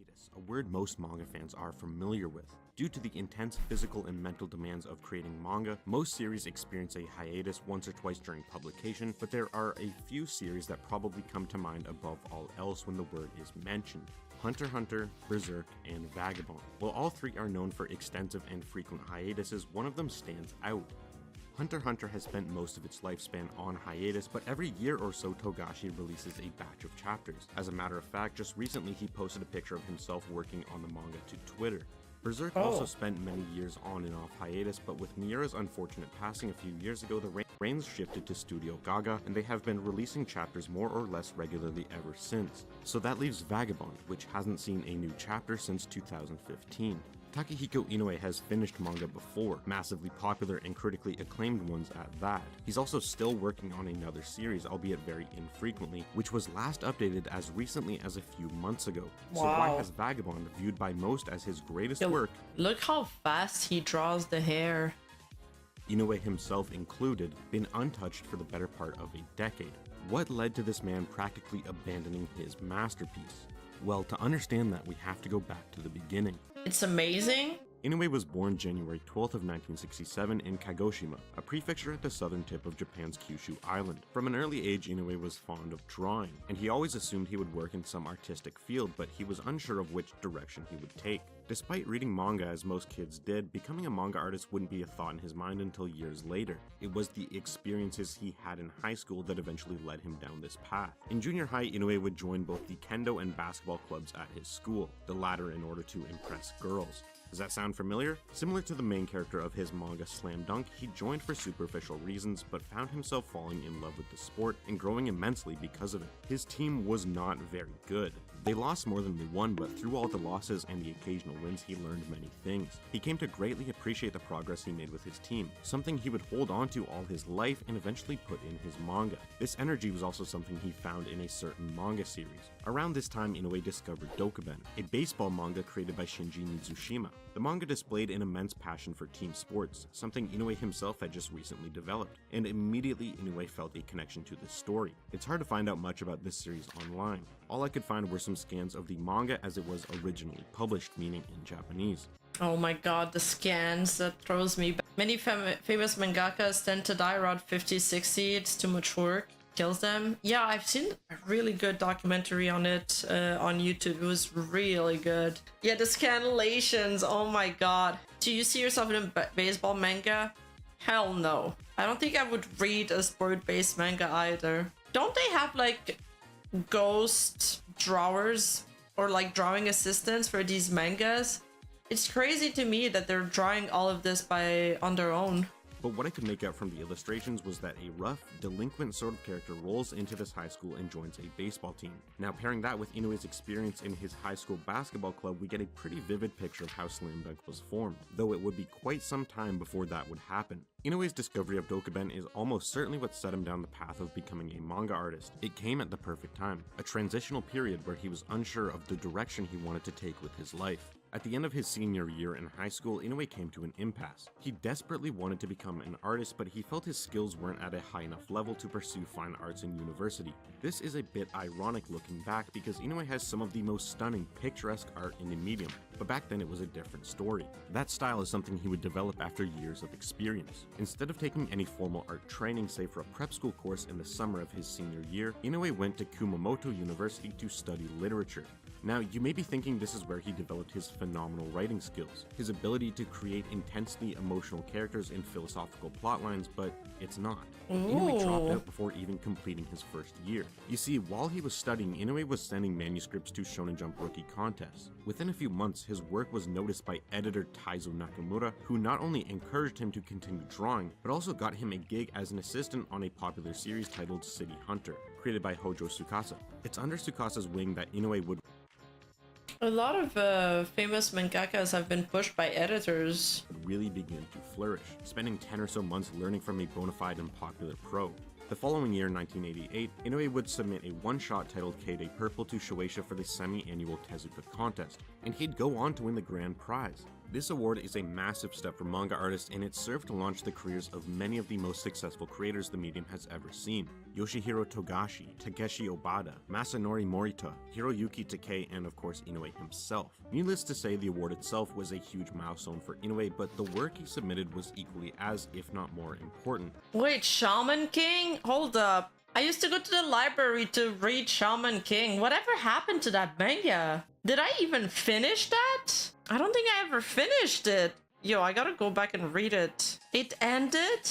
hiatus, a word most manga fans are familiar with. Due to the intense physical and mental demands of creating manga, most series experience a hiatus once or twice during publication, but there are a few series that probably come to mind above all else when the word is mentioned. Hunter x Hunter, Berserk, and Vagabond. While all three are known for extensive and frequent hiatuses, one of them stands out. Hunter x Hunter has spent most of its lifespan on hiatus, but every year or so Togashi releases a batch of chapters. As a matter of fact, just recently he posted a picture of himself working on the manga to Twitter. Berserk also spent many years on and off hiatus, but with Miura's unfortunate passing a few years ago, the reins shifted to Studio Gaga, and they have been releasing chapters more or less regularly ever since. So that leaves Vagabond, which hasn't seen a new chapter since 2015. Takehiko Inoue has finished manga before, massively popular and critically acclaimed ones at that. He's also still working on another series, albeit very infrequently, which was last updated as recently as a few months ago. Wow. So why has Vagabond, viewed by most as his greatest work, look how fast he draws the hair, Inoue himself included, been untouched for the better part of a decade? What led to this man practically abandoning his masterpiece? Well, to understand that, we have to go back to the beginning. It's amazing. Inoue was born January 12th of 1967 in Kagoshima, a prefecture at the southern tip of Japan's Kyushu island. From an early age, Inoue was fond of drawing, and he always assumed he would work in some artistic field, but he was unsure of which direction he would take. Despite reading manga as most kids did, becoming a manga artist wouldn't be a thought in his mind until years later. It was the experiences he had in high school that eventually led him down this path. In junior high, Inoue would join both the kendo and basketball clubs at his school, the latter in order to impress girls. Does that sound familiar? Similar to the main character of his manga Slam Dunk, he joined for superficial reasons, but found himself falling in love with the sport and growing immensely because of it. His team was not very good. They lost more than they won, but through all the losses and the occasional wins, he learned many things. He came to greatly appreciate the progress he made with his team, something he would hold on to all his life and eventually put in his manga. This energy was also something he found in a certain manga series. Around this time, Inoue discovered Dokuben, a baseball manga created by Shinji Mizushima. The manga displayed an immense passion for team sports, something Inoue himself had just recently developed, and immediately Inoue felt a connection to the story. It's hard to find out much about this series online. All I could find were some scans of the manga as it was originally published, meaning in Japanese. Oh my god, the scans, that throws me back. Many famous mangakas tend to die around 50, 60, it's too much work. Kills them. Yeah, I've seen a really good documentary on it on YouTube. It was really good. Yeah, the scanlations, oh my god. Do you see yourself in a baseball manga? Hell no. I don't think I would read a sport-based manga either. Don't they have like ghost drawers or like drawing assistants for these mangas? It's crazy to me that they're drawing all of this on their own. But what I could make out from the illustrations was that a rough, delinquent sort of character rolls into this high school and joins a baseball team. Now pairing that with Inoue's experience in his high school basketball club, we get a pretty vivid picture of how Slam Dunk was formed, though it would be quite some time before that would happen. Inoue's discovery of Dokuben is almost certainly what set him down the path of becoming a manga artist. It came at the perfect time, a transitional period where he was unsure of the direction he wanted to take with his life. At the end of his senior year in high school, Inoue came to an impasse. He desperately wanted to become an artist, but he felt his skills weren't at a high enough level to pursue fine arts in university. This is a bit ironic looking back because Inoue has some of the most stunning, picturesque art in the medium, but back then it was a different story. That style is something he would develop after years of experience. Instead of taking any formal art training save for a prep school course in the summer of his senior year, Inoue went to Kumamoto University to study literature. Now, you may be thinking this is where he developed his phenomenal writing skills, his ability to create intensely emotional characters and philosophical plotlines, but it's not. Inoue dropped out before even completing his first year. You see, while he was studying, Inoue was sending manuscripts to Shonen Jump rookie contests. Within a few months, his work was noticed by editor Taizo Nakamura, who not only encouraged him to continue drawing, but also got him a gig as an assistant on a popular series titled City Hunter, created by Hojo Tsukasa. It's under Tsukasa's wing that Inoue would A lot of famous mangakas have been pushed by editors. really begin to flourish, spending 10 or so months learning from a bona fide and popular pro. The following year, 1988, Inoue would submit a one-shot titled K-Day Purple to Shueisha for the semi-annual Tezuka contest, and he'd go on to win the grand prize. This award is a massive step for manga artists, and it served to launch the careers of many of the most successful creators the medium has ever seen. Yoshihiro Togashi, Takeshi Obata, Masanori Morita, Hiroyuki Takei, and of course Inoue himself. Needless to say, the award itself was a huge milestone for Inoue, but the work he submitted was equally as, if not more, important. Wait, Shaman King? Hold up. I used to go to the library to read Shaman King. Whatever happened to that manga? Did I even finish that? I don't think I ever finished it. Yo, I gotta go back and read it. It ended?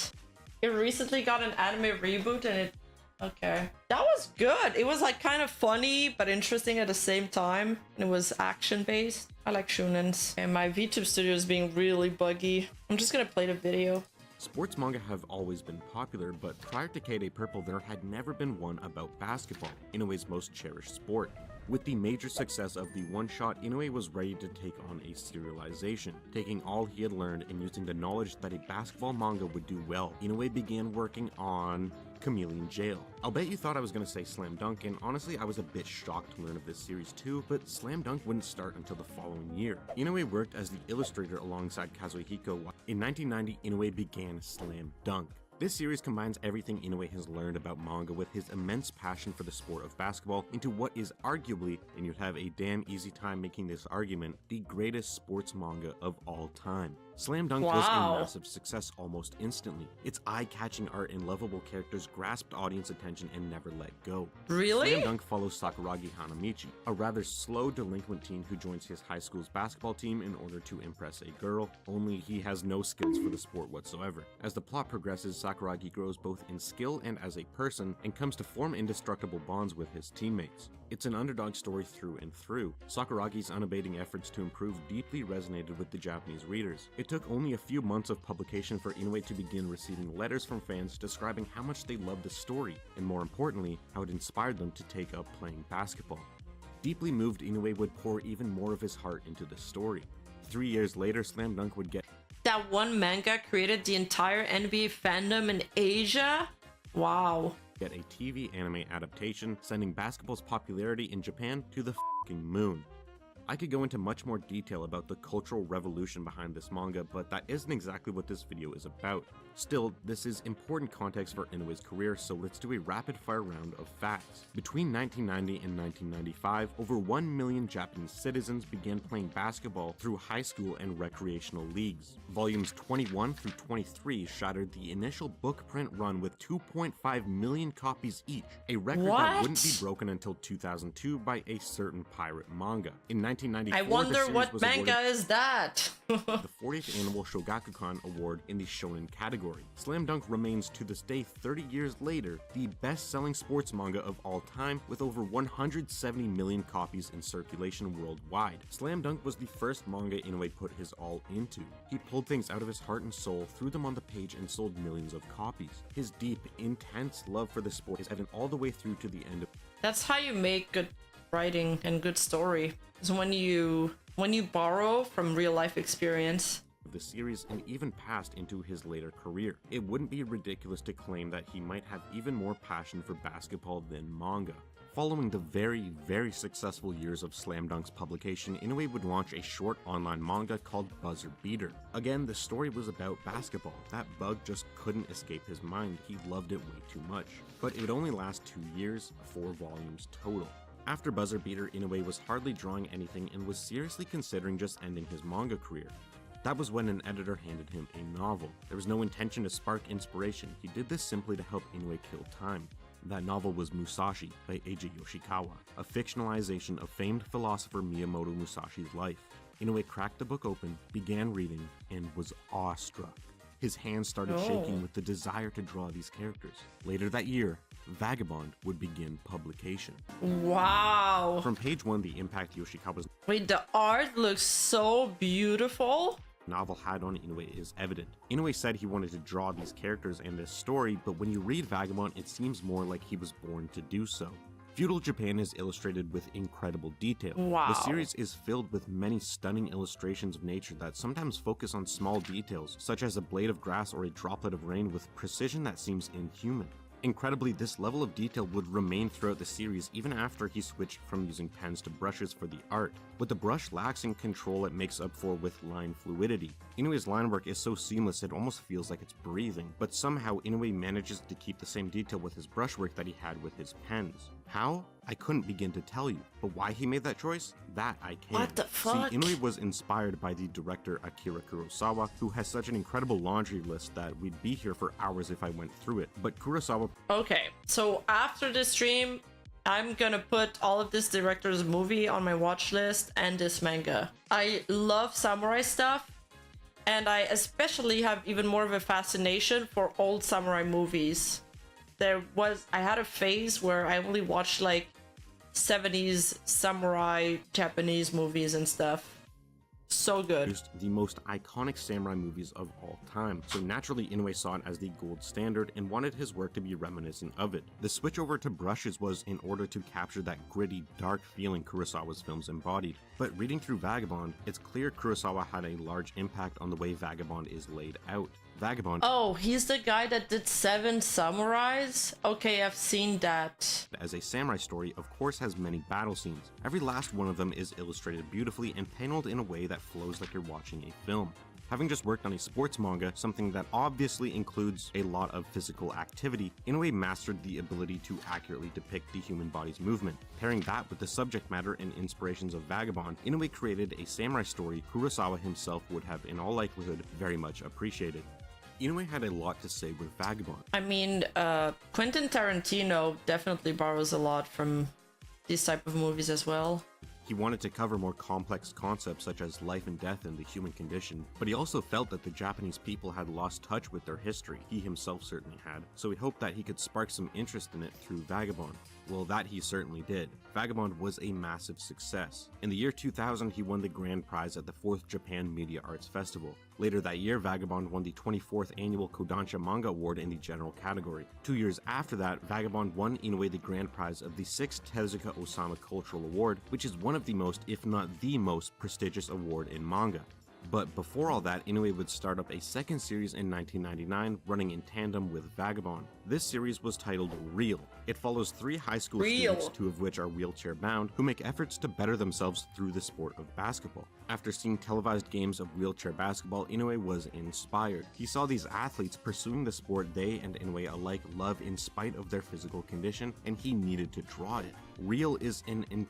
It recently got an anime reboot and it... Okay. That was good. It was like kind of funny, but interesting at the same time. It was action-based. I like shonens. And my VTube studio is being really buggy. I'm just gonna play the video. Sports manga have always been popular, but prior to K-Day Purple, there had never been one about basketball, Inoue's most cherished sport. With the major success of the one-shot, Inoue was ready to take on a serialization. Taking all he had learned and using the knowledge that a basketball manga would do well, Inoue began working on Chameleon Jail. I'll bet you thought I was going to say Slam Dunk, and honestly I was a bit shocked to learn of this series too, but Slam Dunk wouldn't start until the following year. Inoue worked as the illustrator alongside Kazuhiko. In 1990, Inoue began Slam Dunk. This series combines everything Inoue has learned about manga with his immense passion for the sport of basketball into what is arguably, and you'd have a damn easy time making this argument, the greatest sports manga of all time. Slam Dunk was a massive success almost instantly. Its eye-catching art and lovable characters grasped audience attention and never let go. Really? Slam Dunk follows Sakuragi Hanamichi, a rather slow delinquent teen who joins his high school's basketball team in order to impress a girl, only he has no skills for the sport whatsoever. As the plot progresses, Sakuragi grows both in skill and as a person, and comes to form indestructible bonds with his teammates. It's an underdog story through and through. Sakuragi's unabating efforts to improve deeply resonated with the Japanese readers. It took only a few months of publication for Inoue to begin receiving letters from fans describing how much they loved the story, and more importantly, how it inspired them to take up playing basketball. Deeply moved, Inoue would pour even more of his heart into the story. 3 years later, Slam Dunk would get... That one manga created the entire NBA fandom in Asia? Wow. Get a TV anime adaptation, sending basketball's popularity in Japan to the f***ing moon. I could go into much more detail about the cultural revolution behind this manga, but that isn't exactly what this video is about. Still, this is important context for Inoue's career, so let's do a rapid-fire round of facts. Between 1990 and 1995, over 1 million Japanese citizens began playing basketball through high school and recreational leagues. Volumes 21 through 23 shattered the initial book print run with 2.5 million copies each, a record that wouldn't be broken until 2002 by a certain pirate manga. In 1994, I wonder what manga is that? the 40th annual Shogakukan Award in the shonen category. Slam Dunk remains to this day, 30 years later, the best-selling sports manga of all time with over 170 million copies in circulation worldwide. Slam Dunk was the first manga Inoue put his all into. He pulled things out of his heart and soul, threw them on the page, and sold millions of copies. His deep, intense love for the sport is evident all the way through to the end of... That's how you make good writing and good story. Is when you borrow from real life experience. The series and even passed into his later career. It wouldn't be ridiculous to claim that he might have even more passion for basketball than manga. Following the very, very successful years of Slam Dunk's publication, Inoue would launch a short online manga called Buzzer Beater. Again, the story was about basketball. That bug just couldn't escape his mind. He loved it way too much. But it would only last 2 years, 4 volumes total. After Buzzer Beater, Inoue was hardly drawing anything and was seriously considering just ending his manga career. That was when an editor handed him a novel. There was no intention to spark inspiration. He did this simply to help Inoue kill time. That novel was Musashi by Eiji Yoshikawa, a fictionalization of famed philosopher Miyamoto Musashi's life. Inoue cracked the book open, began reading, and was awestruck. His hands started shaking with the desire to draw these characters. Later that year, Vagabond would begin publication. Wow. From page 1, the impact Yoshikawa's... Wait, the art looks so beautiful. Novel had on Inoue is evident. Inoue said he wanted to draw these characters and this story, but when you read Vagabond, it seems more like he was born to do so. Feudal Japan is illustrated with incredible detail. Wow. The series is filled with many stunning illustrations of nature that sometimes focus on small details, such as a blade of grass or a droplet of rain with precision that seems inhuman. Incredibly, this level of detail would remain throughout the series even after he switched from using pens to brushes for the art. What the brush lacks in control, it makes up for with line fluidity. Inoue's line work is so seamless it almost feels like it's breathing, but somehow Inoue manages to keep the same detail with his brushwork that he had with his pens. How? I couldn't begin to tell you, but why he made that choice? That I can. What the fuck? See, Inoue was inspired by the director Akira Kurosawa, who has such an incredible laundry list that we'd be here for hours if I went through it. But Kurosawa... Okay, so after this stream, I'm gonna put all of this director's movie on my watch list and this manga. I love samurai stuff, and I especially have even more of a fascination for old samurai movies. I had a phase where I only watched like 70s samurai Japanese movies and stuff. So good. The most iconic samurai movies of all time, so naturally Inoue saw it as the gold standard and wanted his work to be reminiscent of it. The switch over to brushes was in order to capture that gritty, dark feeling Kurosawa's films embodied. But reading through Vagabond, it's clear Kurosawa had a large impact on the way Vagabond is laid out. Vagabond... Oh, he's the guy that did 7 Samurais? Okay, I've seen that. As a samurai story, of course has many battle scenes. Every last one of them is illustrated beautifully and paneled in a way that flows like you're watching a film. Having just worked on a sports manga, something that obviously includes a lot of physical activity, Inoue mastered the ability to accurately depict the human body's movement. Pairing that with the subject matter and inspirations of Vagabond, Inoue created a samurai story Kurosawa himself would have in all likelihood very much appreciated. Inoue had a lot to say with Vagabond. I mean, Quentin Tarantino definitely borrows a lot from these type of movies as well. He wanted to cover more complex concepts such as life and death and the human condition, but he also felt that the Japanese people had lost touch with their history. He himself certainly had, so he hoped that he could spark some interest in it through Vagabond. Well, that he certainly did. Vagabond was a massive success. In the year 2000, he won the grand prize at the 4th Japan Media Arts Festival. Later that year, Vagabond won the 24th Annual Kodansha Manga Award in the general category. 2 years after that, Vagabond won Inoue the grand prize of the 6th Tezuka Osamu Cultural Award, which is one of the most, if not the most, prestigious award in manga. But before all that, Inoue would start up a second series in 1999, running in tandem with Vagabond. This series was titled Real. It follows 3 high school students, 2 of which are wheelchair-bound, who make efforts to better themselves through the sport of basketball. After seeing televised games of wheelchair basketball, Inoue was inspired. He saw these athletes pursuing the sport they and Inoue alike love in spite of their physical condition, and he needed to draw it. Real is an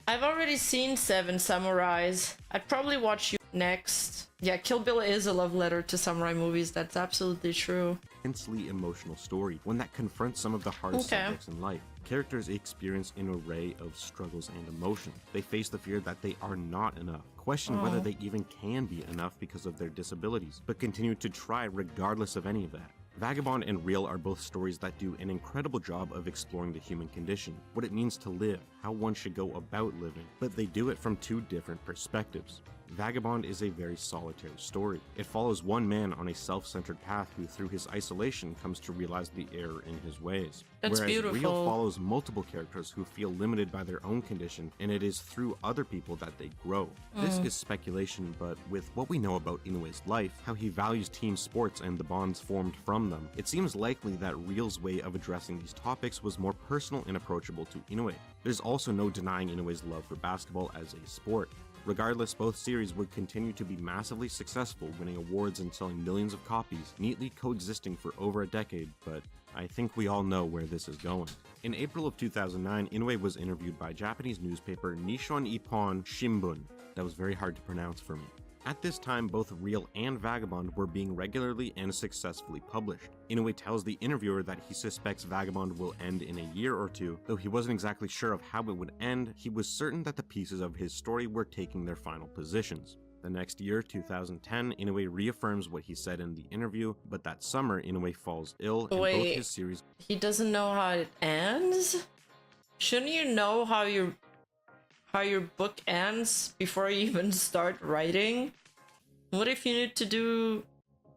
I've already seen 7 Samurais. I'd probably watch you next. Yeah, Kill Bill is a love letter to samurai movies, that's absolutely true. Intensely emotional story, one that confronts some of the hardest subjects in life. Characters experience an array of struggles and emotions. They face the fear that they are not enough, question whether they even can be enough because of their disabilities, but continue to try regardless of any of that. Vagabond and Real are both stories that do an incredible job of exploring the human condition, what it means to live, how one should go about living, but they do it from 2 different perspectives. Vagabond is a very solitary story. It follows one man on a self-centered path who, through his isolation, comes to realize the error in his ways. That's Whereas beautiful. Real follows multiple characters who feel limited by their own condition, and it is through other people that they grow. This is speculation, but with what we know about Inoue's life, how he values team sports and the bonds formed from them, it seems likely that Real's way of addressing these topics was more personal and approachable to Inoue. There's also no denying Inoue's love for basketball as a sport. Regardless, both series would continue to be massively successful, winning awards and selling millions of copies, neatly coexisting for over a decade, but I think we all know where this is going. In April of 2009, Inoue was interviewed by Japanese newspaper Nihon Ippon Shimbun. That was very hard to pronounce for me. At this time, both Real and Vagabond were being regularly and successfully published. Inoue tells the interviewer that he suspects Vagabond will end in a year or 2, though he wasn't exactly sure of how it would end. He was certain that the pieces of his story were taking their final positions. The next year, 2010, Inoue reaffirms what he said in the interview, but that summer, Inoue falls ill and both his series... He doesn't know how it ends? Shouldn't you know how your book ends before you even start writing? What if you need to do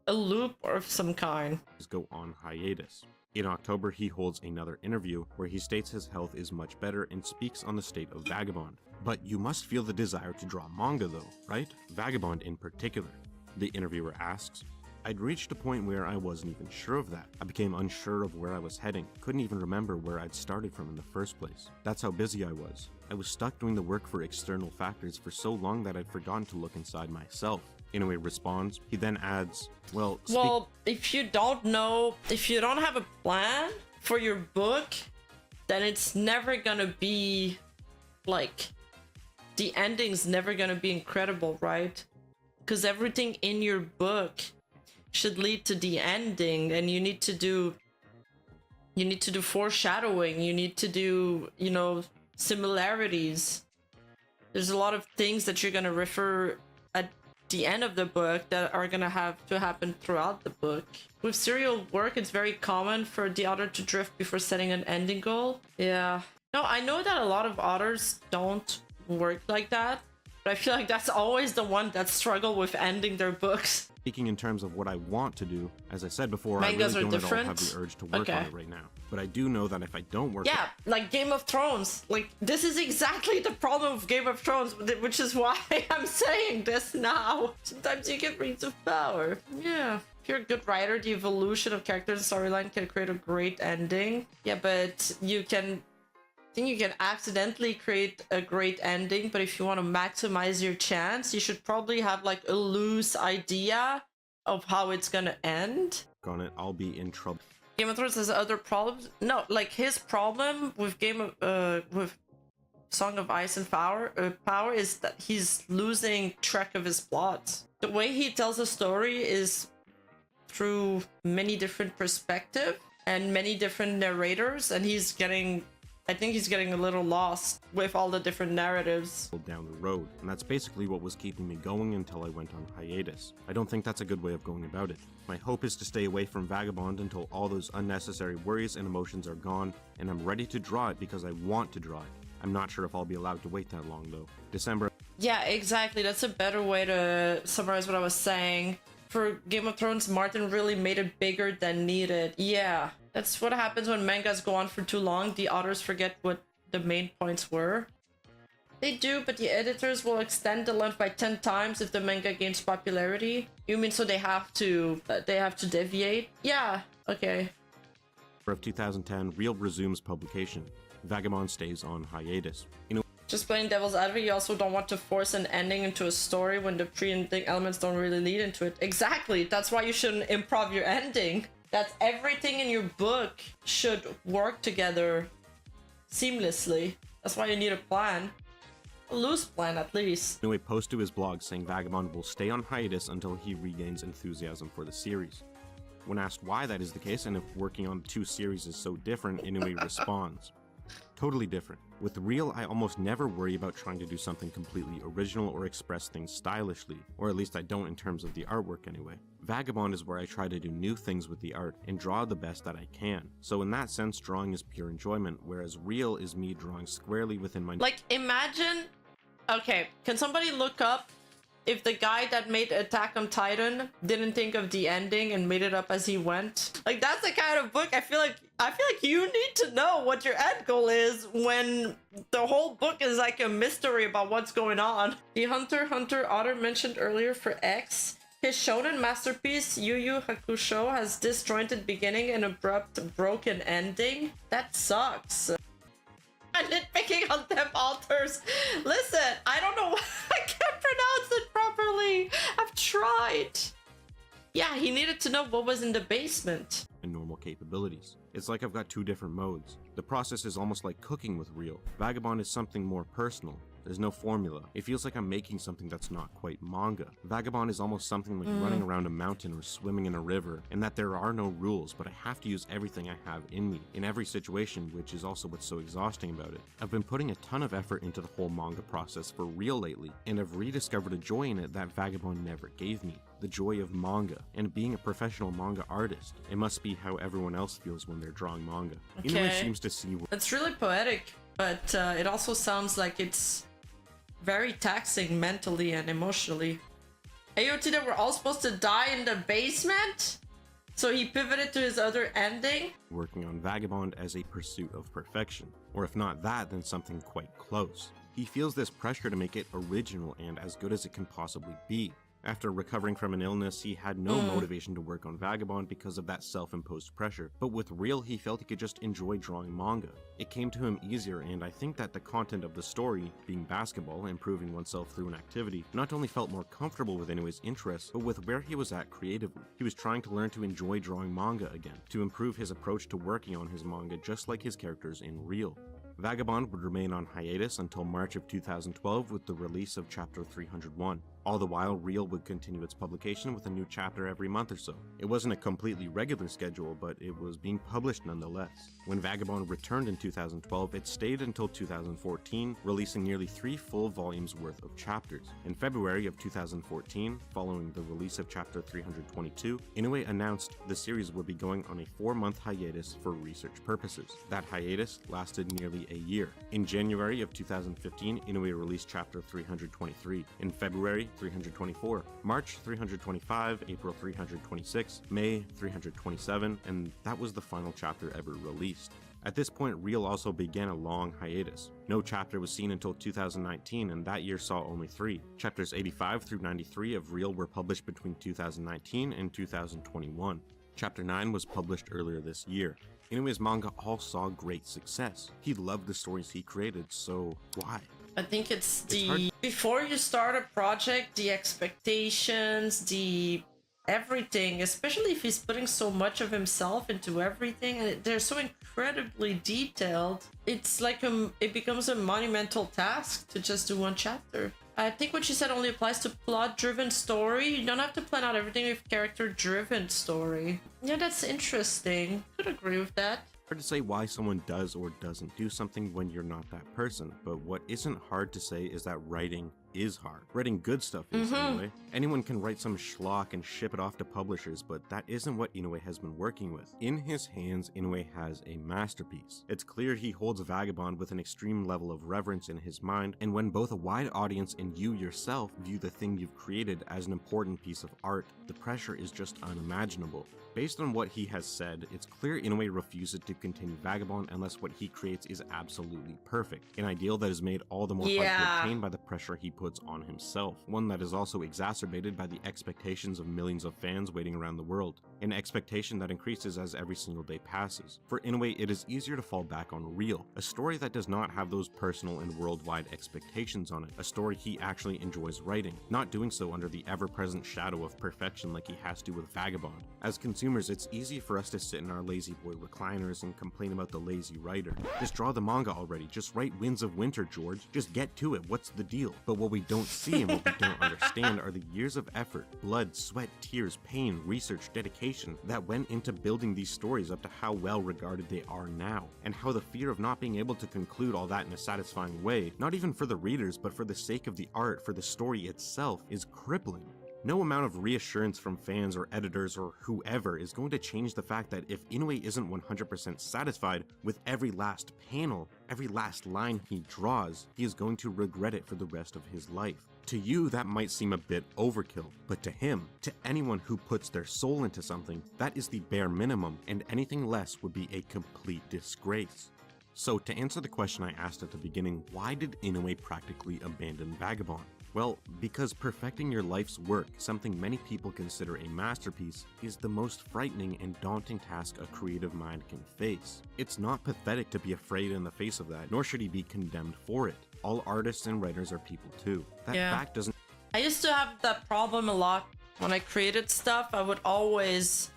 a loop of some kind? Go on hiatus. In October, he holds another interview where he states his health is much better and speaks on the state of Vagabond. But you must feel the desire to draw manga though, right? Vagabond in particular. The interviewer asks. I'd reached a point where I wasn't even sure of that. I became unsure of where I was heading, couldn't even remember where I'd started from in the first place. That's how busy I was. I was stuck doing the work for external factors for so long that I'd forgotten to look inside myself. Inoue responds. He then adds, well, if you don't know, if you don't have a plan for your book, then it's never gonna be, like, the ending's never gonna be incredible, right? Because everything in your book should lead to the ending, and you need to do foreshadowing, you need to do, you know, similarities. There's a lot of things that you're gonna refer at the end of the book that are gonna have to happen throughout the book. With serial work, it's very common for the author to drift before setting an ending goal. Yeah. No, I know that a lot of authors don't work like that, but I feel like that's always the one that struggle with ending their books. Speaking in terms of what I want to do, as I said before, Mangas I really don't different. at all have the urge to work on it right now. But I do know that if I don't work like Game of Thrones. Like, this is exactly the problem with Game of Thrones, which is why I'm saying this now. Sometimes you get rings of power. Yeah. If you're a good writer, the evolution of characters and storyline can create a great ending. Yeah, but you can accidentally create a great ending, but if you want to maximize your chance, you should probably have like a loose idea of how it's gonna end. On it, I'll be in trouble. Game of Thrones has other problems. No, like his problem with with Song of Ice and Power is that he's losing track of his plot. The way he tells a story is through many different perspectives and many different narrators, and I think he's getting a little lost with all the different narratives down the road, and that's basically what was keeping me going until I went on hiatus. I don't think that's a good way of going about it. My hope is to stay away from Vagabond until all those unnecessary worries and emotions are gone, and I'm ready to draw it because I want to draw it. I'm not sure if I'll be allowed to wait that long though. December. Yeah, exactly. That's a better way to summarize what I was saying. For Game of Thrones, Martin really made it bigger than needed. Yeah, that's what happens when mangas go on for too long. The authors forget what the main points were. They do, but the editors will extend the length by 10 times if the manga gains popularity. You mean so they have to deviate? Yeah, okay. Of 2010, Real resumes publication. Vagabond stays on hiatus. Just playing devil's advocate, you also don't want to force an ending into a story when the pre-ending elements don't really lead into it. Exactly, that's why you shouldn't improv your ending. That's everything in your book should work together seamlessly. That's why you need a plan. A loose plan, at least. Inoue posts to his blog saying Vagabond will stay on hiatus until he regains enthusiasm for the series. When asked why that is the case and if working on 2 series is so different, Inoue responds, totally different. With Real, I almost never worry about trying to do something completely original or express things stylishly, or at least I don't in terms of the artwork anyway. Vagabond is where I try to do new things with the art and draw the best that I can. So in that sense, drawing is pure enjoyment, whereas Real is me drawing squarely within my... Like, imagine... Okay, can somebody look up if the guy that made Attack on Titan didn't think of the ending and made it up as he went? Like, that's the kind of book I feel like you need to know what your end goal is when the whole book is like a mystery about what's going on. The Hunter x Hunter author mentioned earlier for X, his shonen masterpiece Yu Yu Hakusho has disjointed beginning and abrupt broken ending. That sucks. I'm nitpicking on them authors. Listen, I don't know why I can't pronounce it properly. I've tried. Yeah, he needed to know what was in the basement. And normal capabilities. It's like I've got 2 different modes. The process is almost like cooking with Real. Vagabond is something more personal. There's no formula. It feels like I'm making something that's not quite manga. Vagabond is almost something like running around a mountain or swimming in a river, and that there are no rules, but I have to use everything I have in me, in every situation, which is also what's so exhausting about it. I've been putting a ton of effort into the whole manga process for Real lately, and I've rediscovered a joy in it that Vagabond never gave me. The joy of manga, and being a professional manga artist. It must be how everyone else feels when they're drawing manga. Okay. Inoue seems to see... It's really poetic, but it also sounds like it's very taxing mentally and emotionally. AOT, that we're all supposed to die in the basement? So he pivoted to his other ending? Working on Vagabond as a pursuit of perfection. Or if not that, then something quite close. He feels this pressure to make it original and as good as it can possibly be. After recovering from an illness, he had no motivation to work on Vagabond because of that self-imposed pressure, but with Real he felt he could just enjoy drawing manga. It came to him easier, and I think that the content of the story, being basketball, improving oneself through an activity, not only felt more comfortable with Inoue's interests, but with where he was at creatively. He was trying to learn to enjoy drawing manga again, to improve his approach to working on his manga just like his characters in Real. Vagabond would remain on hiatus until March of 2012 with the release of Chapter 301. All the while, Real would continue its publication with a new chapter every month or so. It wasn't a completely regular schedule, but it was being published nonetheless. When Vagabond returned in 2012, it stayed until 2014, releasing nearly 3 full volumes worth of chapters. In February of 2014, following the release of Chapter 322, Inoue announced the series would be going on a 4-month hiatus for research purposes. That hiatus lasted nearly a year. In January of 2015, Inoue released Chapter 323. In February, 324, March 325, April 326, May 327, and that was the final chapter ever released. At this point, Real also began a long hiatus. No chapter was seen until 2019, and that year saw only 3. Chapters 85 through 93 of Real were published between 2019 and 2021. Chapter 9 was published earlier this year. Inoue's manga all saw great success. He loved the stories he created, so why? I think it's before you start a project, the expectations, the everything, especially if he's putting so much of himself into everything and they're so incredibly detailed, it's like it becomes a monumental task to just do one chapter. I think what you said only applies to plot-driven story. You don't have to plan out everything with character-driven story. Yeah, that's interesting. Could agree with that. Hard to say why someone does or doesn't do something when you're not that person, but what isn't hard to say is that writing is hard. Writing good stuff is, anyway. Anyone can write some schlock and ship it off to publishers, but that isn't what Inoue has been working with. In his hands, Inoue has a masterpiece. It's clear he holds Vagabond with an extreme level of reverence in his mind, and when both a wide audience and you yourself view the thing you've created as an important piece of art, the pressure is just unimaginable. Based on what he has said, it's clear Inoue refuses to continue Vagabond unless what he creates is absolutely perfect. An ideal that is made all the more hard to obtain by the pressure he puts on himself. One that is also exacerbated by the expectations of millions of fans waiting around the world. An expectation that increases as every single day passes. For Inoue, it is easier to fall back on Real, a story that does not have those personal and worldwide expectations on it, a story he actually enjoys writing, not doing so under the ever-present shadow of perfection like he has to with Vagabond. As consumers, it's easy for us to sit in our lazy boy recliners and complain about the lazy writer. Just draw the manga already, just write Winds of Winter, George. Just get to it, what's the deal? But what we don't see and what we don't understand are the years of effort, blood, sweat, tears, pain, research, dedication that went into building these stories up to how well regarded they are now, and how the fear of not being able to conclude all that in a satisfying way, not even for the readers but for the sake of the art, for the story itself, is crippling. No amount of reassurance from fans or editors or whoever is going to change the fact that if Inoue isn't 100% satisfied with every last panel, every last line he draws, he is going to regret it for the rest of his life. To you, that might seem a bit overkill, but to him, to anyone who puts their soul into something, that is the bare minimum, and anything less would be a complete disgrace. So to answer the question I asked at the beginning, why did Inoue practically abandon Vagabond? Well, because perfecting your life's work, something many people consider a masterpiece, is the most frightening and daunting task a creative mind can face. It's not pathetic to be afraid in the face of that, nor should he be condemned for it. All artists and writers are people too. That fact doesn't... I used to have that problem a lot. When I created stuff, I would always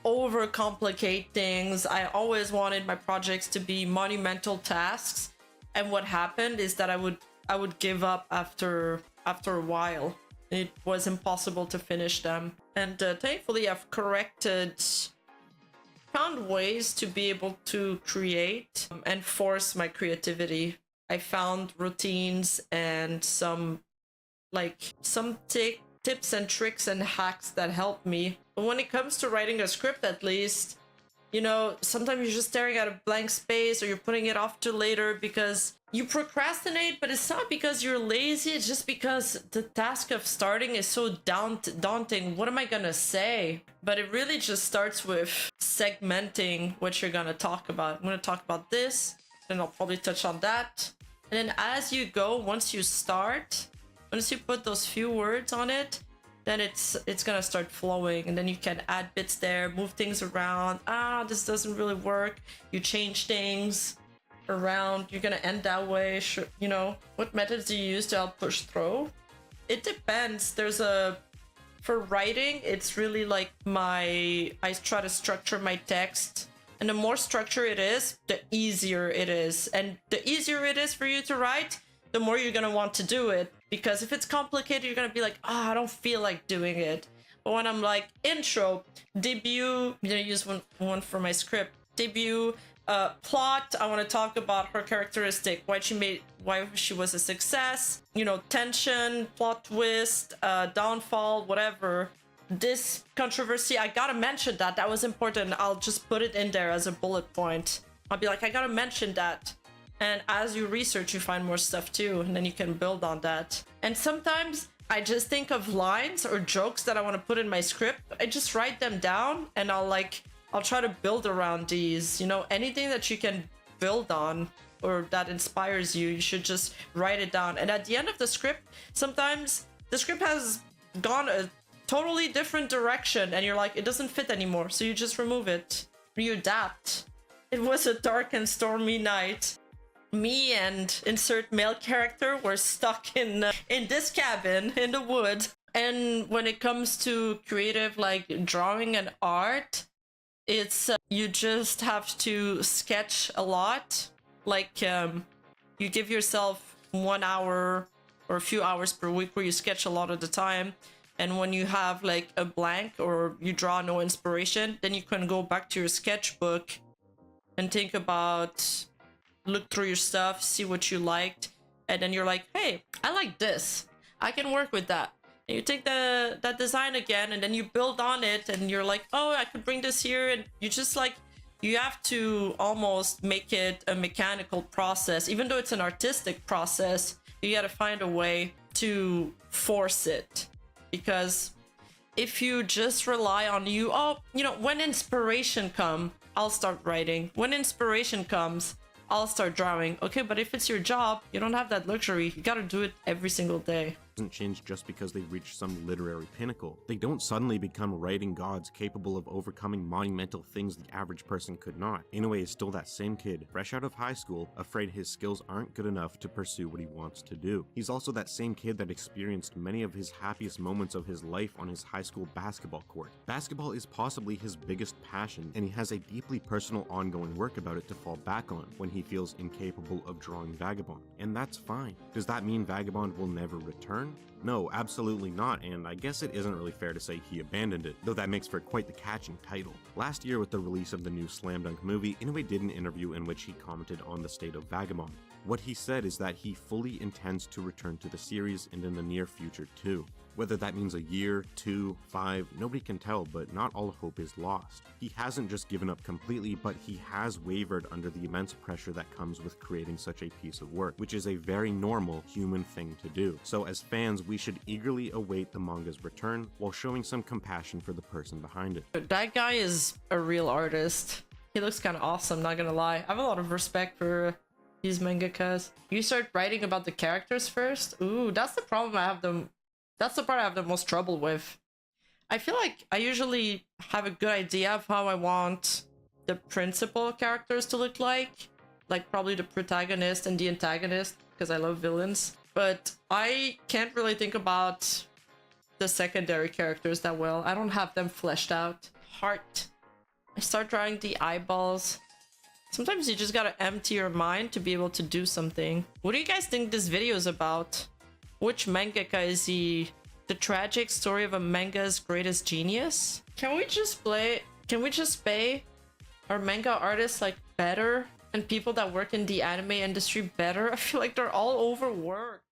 overcomplicate things. I always wanted my projects to be monumental tasks. And what happened is that I would give up after a while. It was impossible to finish them. And thankfully I've found ways to be able to create and force my creativity. I found routines and some tips and tricks and hacks that help me. But when it comes to writing a script, at least, you know, sometimes you're just staring at a blank space or you're putting it off to later because you procrastinate, but it's not because you're lazy, it's just because the task of starting is so daunting. What am I gonna say? But it really just starts with segmenting what you're gonna talk about. I'm gonna talk about this, then I'll probably touch on that. And then as you go, once you put those few words on it, then it's gonna start flowing, and then you can add bits there, move things around. This doesn't really work. You change things around. You're gonna end that way. Sure, you know, what methods do you use to help push through? It depends. For writing, it's really like I try to structure my text, and the more structure it is, the easier it is. And the easier it is for you to write, the more you're gonna want to do it. Because if it's complicated, you're gonna be like, I don't feel like doing it. But when I'm like, intro, debut, I'm gonna use one for my script. Debut, plot, I want to talk about her characteristic, why she was a success, you know, tension, plot twist, downfall, whatever. This controversy, I gotta mention that was important. I'll just put it in there as a bullet point. I'll be like, I gotta mention that. And as you research, you find more stuff too, and then you can build on that. And sometimes I just think of lines or jokes that I want to put in my script. I just write them down, and I'll try to build around these. You know, anything that you can build on or that inspires you, you should just write it down. And at the end of the script, sometimes the script has gone a totally different direction, and you're like, it doesn't fit anymore, so you just remove it. You adapt. It was a dark and stormy night. Me and insert male character were stuck in this cabin in the woods. And when it comes to creative, like drawing and art, it's you just have to sketch a lot. Like you give yourself 1 hour or a few hours per week where you sketch a lot of the time. And when you have like a blank or you draw no inspiration, then you can go back to your sketchbook and think about, look through your stuff, see what you liked, and then you're like, hey, I like this, I can work with that. And you take that design again, and then you build on it, and you're like, oh, I could bring this here. And you just like, you have to almost make it a mechanical process. Even though it's an artistic process, you gotta find a way to force it. Because if you just rely on you know, when inspiration comes, I'll start writing. When inspiration comes, I'll start drawing. Okay, but if it's your job, you don't have that luxury. You gotta do it every single day. Doesn't change just because they reach some literary pinnacle. They don't suddenly become writing gods capable of overcoming monumental things the average person could not. Inoue is still that same kid, fresh out of high school, afraid his skills aren't good enough to pursue what he wants to do. He's also that same kid that experienced many of his happiest moments of his life on his high school basketball court. Basketball is possibly his biggest passion, and he has a deeply personal ongoing work about it to fall back on when he feels incapable of drawing Vagabond. And that's fine. Does that mean Vagabond will never return? No, absolutely not, and I guess it isn't really fair to say he abandoned it, though that makes for quite the catching title. Last year, with the release of the new Slam Dunk movie, Inoue did an interview in which he commented on the state of Vagabond. What he said is that he fully intends to return to the series and in the near future too. Whether that means a year, 2, 5, nobody can tell, but not all hope is lost. He hasn't just given up completely, but he has wavered under the immense pressure that comes with creating such a piece of work, which is a very normal human thing to do. So as fans, we should eagerly await the manga's return while showing some compassion for the person behind it. That guy is a real artist. He looks kind of awesome, not gonna lie. I have a lot of respect for these mangakas. You start writing about the characters first? Ooh, that's the problem That's the part I have the most trouble with. I feel like I usually have a good idea of how I want the principal characters to look like probably the protagonist and the antagonist, because I love villains. But I can't really think about the secondary characters that well. I don't have them fleshed out. Heart. I start drawing the eyeballs. Sometimes you just gotta empty your mind to be able to do something. What do you guys think this video is about? Which mangaka is he? The tragic story of a manga's greatest genius? Can we just pay our manga artists like better and people that work in the anime industry better? I feel like they're all overworked.